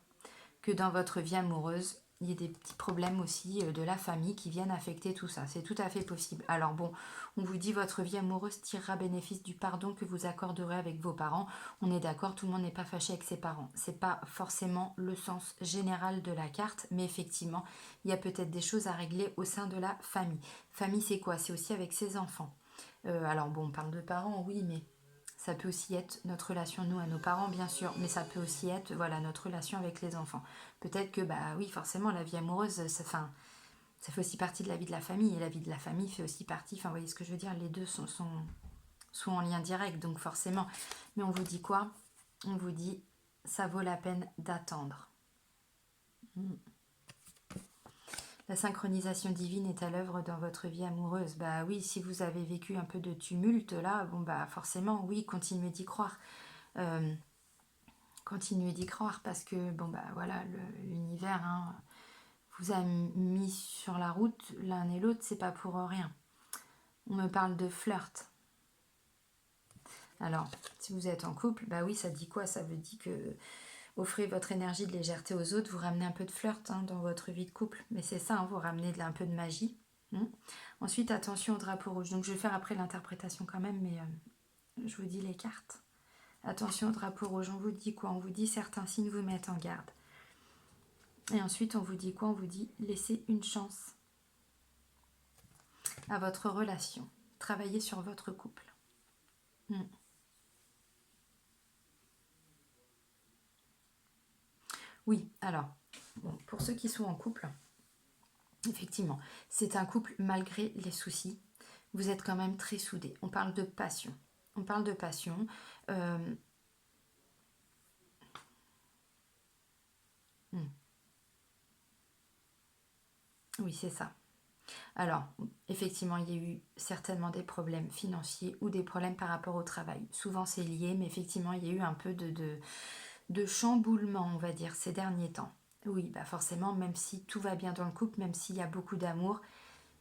que dans votre vie amoureuse, il y ait des petits problèmes aussi de la famille qui viennent affecter tout ça. C'est tout à fait possible. Alors bon, on vous dit votre vie amoureuse tirera bénéfice du pardon que vous accorderez avec vos parents. On est d'accord, tout le monde n'est pas fâché avec ses parents. C'est pas forcément le sens général de la carte, mais effectivement, il y a peut-être des choses à régler au sein de la famille. Famille, c'est quoi? C'est aussi avec ses enfants. Alors bon, on parle de parents, oui, mais ça peut aussi être notre relation, nous, à nos parents, bien sûr, mais ça peut aussi être, voilà, notre relation avec les enfants. Peut-être que, bah oui, forcément, la vie amoureuse, ça fait aussi partie de la vie de la famille, et la vie de la famille fait aussi partie, enfin, vous voyez ce que je veux dire, les deux sont en lien direct, donc forcément. Mais on vous dit quoi? On vous dit, ça vaut la peine d'attendre. La synchronisation divine est à l'œuvre dans votre vie amoureuse. Bah oui, si vous avez vécu un peu de tumulte là, bon bah forcément, oui, continuez d'y croire. Continuez d'y croire parce que bon bah voilà, l'univers hein, vous a mis sur la route l'un et l'autre, c'est pas pour rien. On me parle de flirt. Alors, si vous êtes en couple, bah oui, ça dit quoi? Ça veut dire que offrez votre énergie de légèreté aux autres, vous ramenez un peu de flirt hein, dans votre vie de couple. Mais c'est ça, hein, vous ramenez un peu de magie. Ensuite, attention au drapeau rouge. Donc, je vais faire après l'interprétation quand même, mais je vous dis les cartes. Attention au drapeau rouge. On vous dit quoi? On vous dit certains signes vous mettent en garde. Et ensuite, on vous dit quoi? On vous dit laissez une chance à votre relation. Travaillez sur votre couple. Oui, alors, bon, pour ceux qui sont en couple, effectivement, c'est un couple malgré les soucis. Vous êtes quand même très soudés. On parle de passion. On parle de passion. Hmm. Oui, c'est ça. Alors, effectivement, il y a eu certainement des problèmes financiers ou des problèmes par rapport au travail. Souvent, c'est lié, mais effectivement, il y a eu un peu de chamboulement, on va dire, ces derniers temps. Oui, bah forcément, même si tout va bien dans le couple, même s'il y a beaucoup d'amour,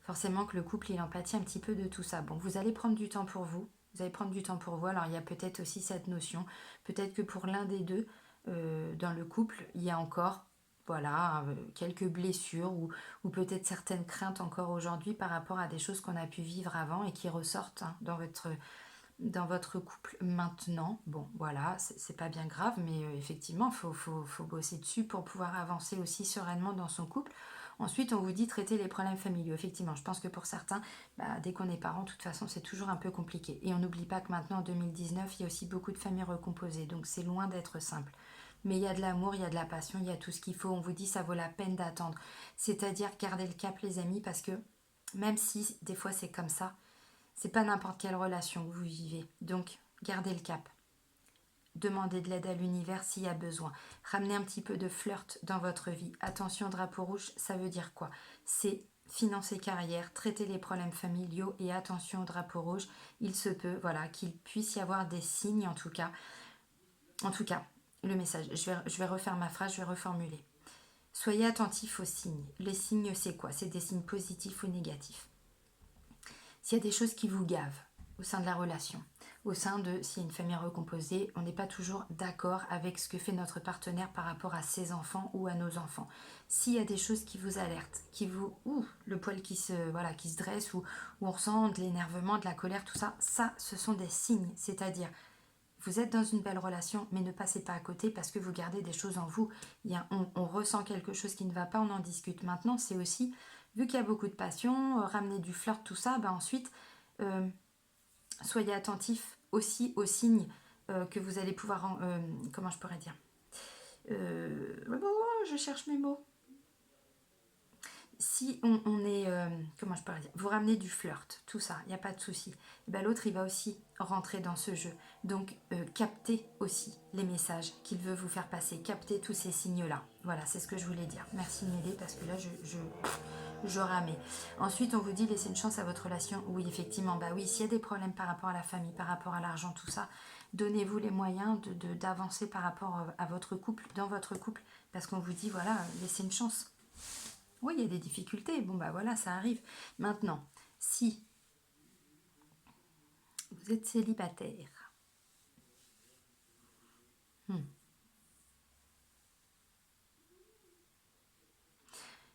forcément que le couple, il en pâtit un petit peu de tout ça. Bon, vous allez prendre du temps pour vous. Vous allez prendre du temps pour vous. Alors, il y a peut-être aussi cette notion. Peut-être que pour l'un des deux, dans le couple, il y a encore, voilà, quelques blessures ou peut-être certaines craintes encore aujourd'hui par rapport à des choses qu'on a pu vivre avant et qui ressortent hein, dans votre couple maintenant. Bon, voilà, c'est pas bien grave, mais effectivement, faut bosser dessus pour pouvoir avancer aussi sereinement dans son couple. Ensuite, on vous dit traiter les problèmes familiaux. Effectivement, je pense que pour certains, bah, dès qu'on est parent, de toute façon, c'est toujours un peu compliqué. Et on n'oublie pas que maintenant, en 2019, il y a aussi beaucoup de familles recomposées, donc c'est loin d'être simple. Mais il y a de l'amour, il y a de la passion, il y a tout ce qu'il faut. On vous dit, ça vaut la peine d'attendre. C'est-à-dire, gardez le cap, les amis, parce que même si des fois c'est comme ça, c'est pas n'importe quelle relation que vous vivez. Donc, gardez le cap. Demandez de l'aide à l'univers s'il y a besoin. Ramenez un petit peu de flirt dans votre vie. Attention, drapeau rouge, ça veut dire quoi? C'est financer carrière, traiter les problèmes familiaux et attention au drapeau rouge. Il se peut, voilà, qu'il puisse y avoir des signes en tout cas. En tout cas, le message, je vais refaire ma phrase, je vais reformuler. Soyez attentifs aux signes. Les signes, c'est quoi? C'est des signes positifs ou négatifs. S'il y a des choses qui vous gavent au sein de la relation, au sein de, s'il y a une famille recomposée, on n'est pas toujours d'accord avec ce que fait notre partenaire par rapport à ses enfants ou à nos enfants. S'il y a des choses qui vous alertent, qui vous, le poil qui se, voilà, qui se dresse, ou on ressent de l'énervement, de la colère, tout ça, ça, ce sont des signes. C'est-à-dire, vous êtes dans une belle relation, mais ne passez pas à côté parce que vous gardez des choses en vous. On ressent quelque chose qui ne va pas, on en discute. Maintenant, c'est aussi, vu qu'il y a beaucoup de passion, ramener du flirt, tout ça, bah ensuite, euh, soyez attentifs aussi aux signes que vous allez pouvoir... comment je pourrais dire je cherche mes mots. Si on est, comment je pourrais dire, vous ramenez du flirt, tout ça, il n'y a pas de souci. Ben, l'autre, il va aussi rentrer dans ce jeu. Donc, captez aussi les messages qu'il veut vous faire passer. Captez tous ces signes-là. Voilà, c'est ce que je voulais dire. Merci de m'aider parce que là, je ramais. Ensuite, on vous dit, laissez une chance à votre relation. Oui, effectivement, bah oui, s'il y a des problèmes par rapport à la famille, par rapport à l'argent, tout ça, donnez-vous les moyens d'avancer par rapport à votre couple, dans votre couple, parce qu'on vous dit, voilà, laissez une chance. Oui, il y a des difficultés. Bon, bah voilà, ça arrive. Maintenant, si vous êtes célibataire,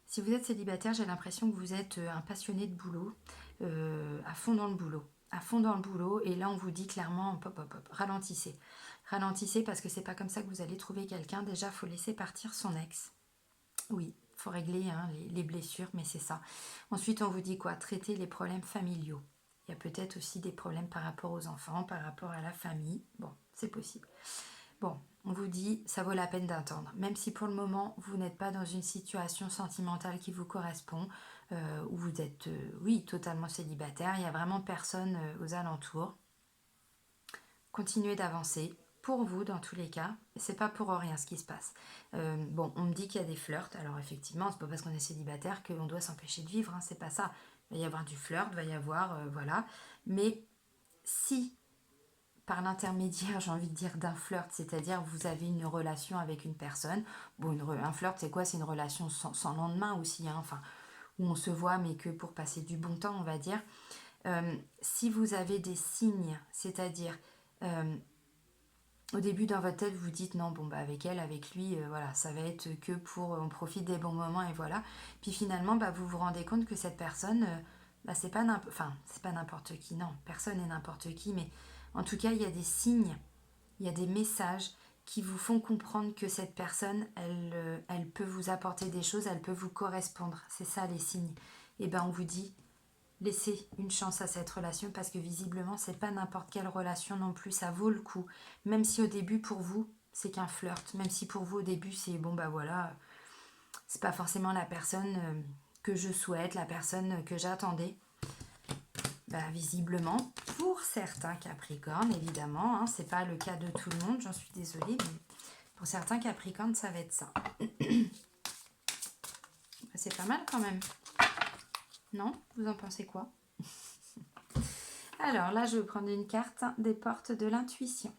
si vous êtes célibataire, j'ai l'impression que vous êtes un passionné de boulot, à fond dans le boulot. À fond dans le boulot. Et là, on vous dit clairement, hop, hop, hop, ralentissez. Ralentissez parce que c'est pas comme ça que vous allez trouver quelqu'un. Déjà, il faut laisser partir son ex. Oui, il faut régler hein, les blessures, mais c'est ça. Ensuite, on vous dit quoi? Traiter les problèmes familiaux. Il y a peut-être aussi des problèmes par rapport aux enfants, par rapport à la famille. Bon, c'est possible. Bon, on vous dit, ça vaut la peine d'attendre. Même si pour le moment, vous n'êtes pas dans une situation sentimentale qui vous correspond, où vous êtes, oui, totalement célibataire, il n'y a vraiment personne aux alentours. Continuez d'avancer. Pour vous, dans tous les cas, c'est pas pour rien ce qui se passe. Bon, on me dit qu'il y a des flirts. Alors effectivement, c'est pas parce qu'on est célibataire qu'on doit s'empêcher de vivre. Hein, c'est pas ça. Il va y avoir du flirt, il va y avoir, voilà. Mais si par l'intermédiaire, j'ai envie de dire, d'un flirt, c'est-à-dire vous avez une relation avec une personne. Bon, un flirt, c'est quoi? C'est une relation sans lendemain aussi, hein, enfin, où on se voit, mais que pour passer du bon temps, on va dire. Si vous avez des signes, c'est-à-dire au début dans votre tête vous dites non bon bah avec elle, avec lui, voilà, ça va être que pour on profite des bons moments et voilà. Puis finalement bah, vous vous rendez compte que cette personne, bah, c'est pas c'est pas n'importe qui, non, personne n'est n'importe qui, mais en tout cas il y a des signes, il y a des messages qui vous font comprendre que cette personne, elle peut vous apporter des choses, elle peut vous correspondre. C'est ça les signes. Et ben on vous dit laissez une chance à cette relation parce que visiblement c'est pas n'importe quelle relation non plus, ça vaut le coup. Même si au début pour vous c'est qu'un flirt, même si pour vous au début c'est bon bah voilà, c'est pas forcément la personne que je souhaite, la personne que j'attendais. Bah, visiblement, pour certains Capricornes, évidemment, hein, c'est pas le cas de tout le monde, j'en suis désolée, mais Pour certains Capricornes, ça va être ça. C'est pas mal quand même. Non? Vous en pensez quoi? Alors là, je vais prendre une carte des portes de l'intuition.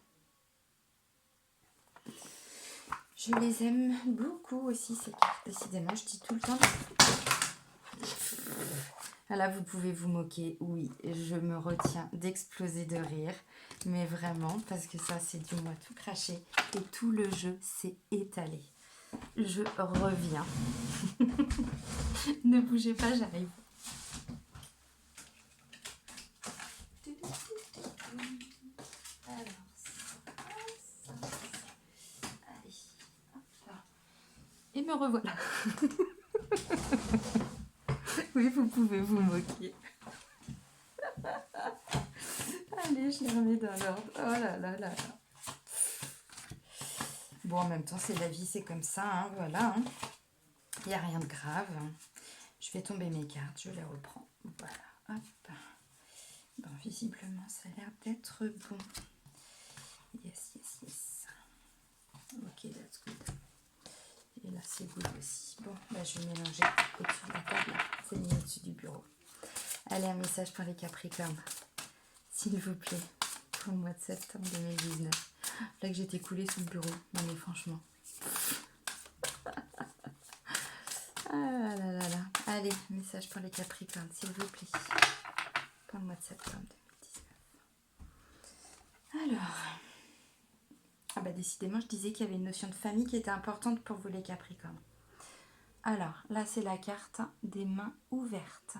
Je les aime beaucoup aussi, ces cartes. Décidément, je dis tout le temps. Là, vous pouvez vous moquer. Oui, je me retiens d'exploser de rire. Mais vraiment, parce que ça, c'est du moi tout craché. Et tout le jeu s'est étalé. Je reviens. Ne bougez pas, j'arrive. Alors, ça. Allez, hop là. Et me revoilà. Oui, vous pouvez vous moquer. Allez, je les remets dans l'ordre. Oh là là là là. Bon, en même temps, c'est la vie, c'est comme ça, hein, voilà. Il n'y a rien de grave. Je fais tomber mes cartes, je les reprends. Voilà, hop. Bon, visiblement, ça a l'air d'être bon. Yes, yes, yes. Ok, that's good. Et là, c'est good aussi. Bon, là, je vais mélanger au-dessus de la table. C'est mis au-dessus du bureau. Allez, un message pour les Capricornes. S'il vous plaît, pour le mois de septembre 2019. Là que j'étais coulée sous le bureau. Non mais franchement. Ah là là là. Allez, message pour les Capricornes, s'il vous plaît. Pour le mois de septembre 2019. Alors. Ah bah décidément, je disais qu'il y avait une notion de famille qui était importante pour vous les Capricornes. Alors, là c'est la carte des mains ouvertes.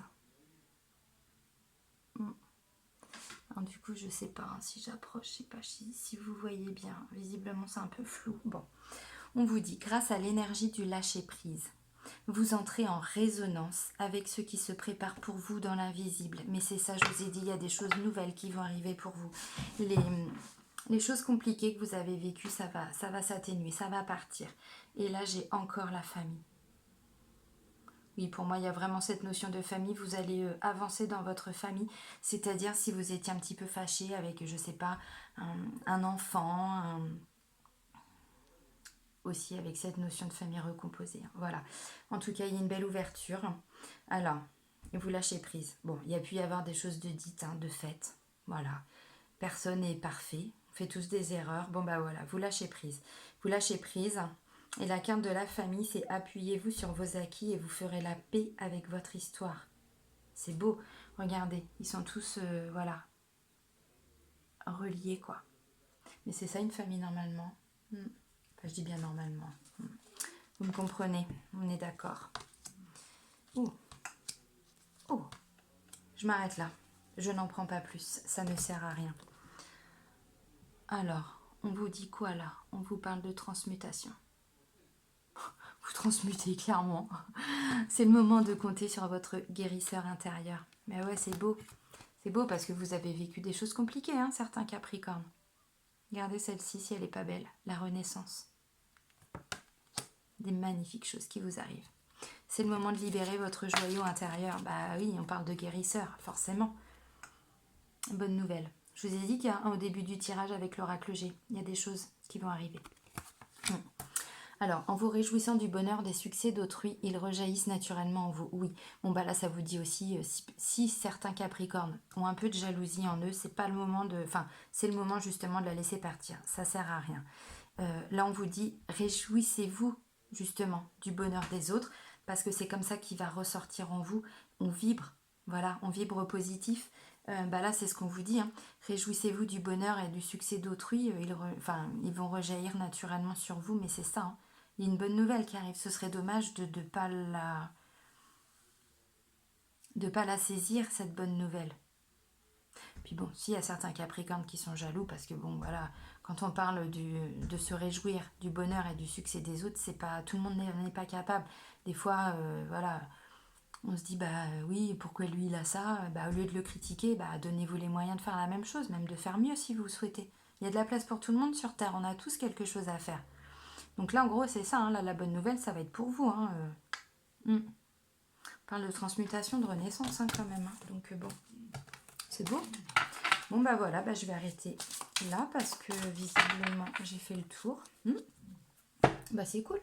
Alors, du coup, je sais pas hein, si j'approche, je sais pas si vous voyez bien. Visiblement, c'est un peu flou. Bon, on vous dit, grâce à l'énergie du lâcher-prise, vous entrez en résonance avec ce qui se prépare pour vous dans l'invisible. Mais c'est ça, je vous ai dit, il y a des choses nouvelles qui vont arriver pour vous. Les choses compliquées que vous avez vécues, ça va s'atténuer, ça va partir. Et là, j'ai encore la famille. Oui, pour moi, il y a vraiment cette notion de famille. Vous allez avancer dans votre famille. C'est-à-dire si vous étiez un petit peu fâché avec, je sais pas, un enfant, aussi avec cette notion de famille recomposée. Voilà. En tout cas, il y a une belle ouverture. Alors, vous lâchez prise. Bon, il y a pu y avoir des choses de dites, hein, de faites. Voilà. Personne n'est parfait. On fait tous des erreurs. Bon, bah voilà, vous lâchez prise. Vous lâchez prise. Et la carte de la famille, c'est appuyez-vous sur vos acquis et vous ferez la paix avec votre histoire. C'est beau. Regardez, ils sont tous, voilà, reliés, quoi. Mais c'est ça une famille, normalement. Enfin, je dis bien normalement. Vous me comprenez, on est d'accord. Oh, oh, je m'arrête là. Je n'en prends pas plus, ça ne sert à rien. Alors, on vous dit quoi là? On vous parle de transmutation. Vous transmutez clairement. C'est le moment de compter sur votre guérisseur intérieur. Mais ouais, c'est beau. C'est beau parce que vous avez vécu des choses compliquées, hein, certains Capricornes. Regardez celle-ci si elle n'est pas belle. La renaissance. Des magnifiques choses qui vous arrivent. C'est le moment de libérer votre joyau intérieur. Bah oui, on parle de guérisseur, forcément. Bonne nouvelle. Je vous ai dit qu'il y a au début du tirage avec l'oracle G, il y a des choses qui vont arriver. Alors, en vous réjouissant du bonheur des succès d'autrui, ils rejaillissent naturellement en vous. Oui, bon bah là ça vous dit aussi, si certains Capricornes ont un peu de jalousie en eux, c'est pas le moment de... Enfin, c'est le moment justement de la laisser partir. Ça sert à rien. Là on vous dit, réjouissez-vous justement du bonheur des autres, parce que c'est comme ça qu'il va ressortir en vous. On vibre, voilà, on vibre positif. Bah là c'est ce qu'on vous dit, hein. Réjouissez-vous du bonheur et du succès d'autrui, ils vont rejaillir naturellement sur vous, mais c'est ça, hein. Il y a une bonne nouvelle qui arrive, ce serait dommage de ne pas la saisir, cette bonne nouvelle. Puis bon, s'il y a certains Capricornes qui sont jaloux, parce que bon voilà, quand on parle de se réjouir du bonheur et du succès des autres, c'est pas, tout le monde n'est pas capable. Des fois, voilà, on se dit bah oui, pourquoi lui il a ça, bah au lieu de le critiquer, bah donnez-vous les moyens de faire la même chose, même de faire mieux si vous le souhaitez. Il y a de la place pour tout le monde sur Terre, on a tous quelque chose à faire. Donc là en gros c'est ça, hein, là, la bonne nouvelle ça va être pour vous. Hein, On parle de transmutation, de renaissance, hein, quand même. Hein. Donc bon, c'est beau. Bon bah voilà, bah, je vais arrêter là parce que visiblement j'ai fait le tour. Bah c'est cool.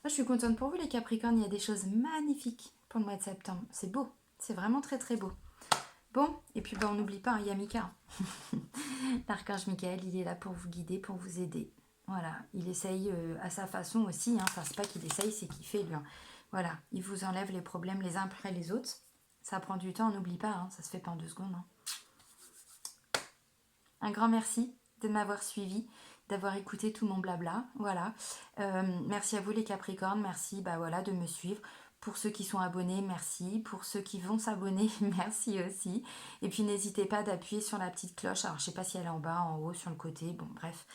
Ah, je suis contente pour vous les Capricornes, il y a des choses magnifiques pour le mois de septembre. C'est beau, c'est vraiment très très beau. Bon, et puis bah, on n'oublie pas, il y a Mika. L'archange Michael, il est là pour vous guider, pour vous aider. Voilà, il essaye à sa façon aussi. Hein. Enfin, c'est pas qu'il essaye, c'est qu'il fait lui. Hein. Voilà, il vous enlève les problèmes les uns après les autres. Ça prend du temps, on n'oublie pas, hein. Ça se fait pas en 2 secondes. Hein. Un grand merci de m'avoir suivi, d'avoir écouté tout mon blabla. Voilà. Merci à vous les Capricornes, merci bah, voilà, de me suivre. Pour ceux qui sont abonnés, merci. Pour ceux qui vont s'abonner, merci aussi. Et puis n'hésitez pas d'appuyer sur la petite cloche. Alors je sais pas si elle est en bas, en haut, sur le côté. Bon bref.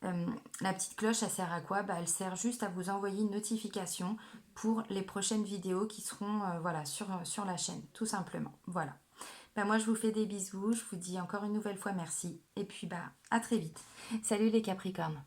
La petite cloche, elle sert à quoi? Bah, elle sert juste à vous envoyer une notification pour les prochaines vidéos qui seront voilà, sur la chaîne, tout simplement. Voilà. Bah, moi, je vous fais des bisous. Je vous dis encore une nouvelle fois merci. Et puis, bah, à très vite. Salut les Capricornes.